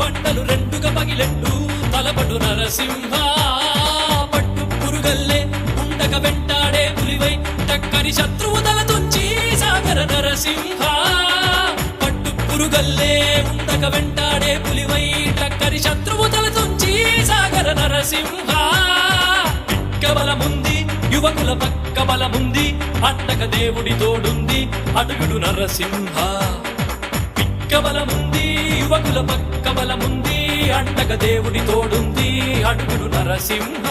బండలు రెండుగా పగిలెట్టు తలపడు నరసింహ పట్టు పురుగల్లే ఉండక వెంటాడే పులివై టక్కని శత్రువు తల తుంచి సాగర నరసింహ పట్టు పురుగల్లే ఉండక వెంటాడే పులివై టక్కని శత్రువు తల తుంచి సాగర నరసింహ బలముంది యువకుల పక్క బలముంది అండక దేవుడి తోడుంది అడుగుడు నరసింహ పిక్క బలముంది యువకుల పక్క బలముంది అండక దేవుడి తోడుంది అడుగుడు నరసింహ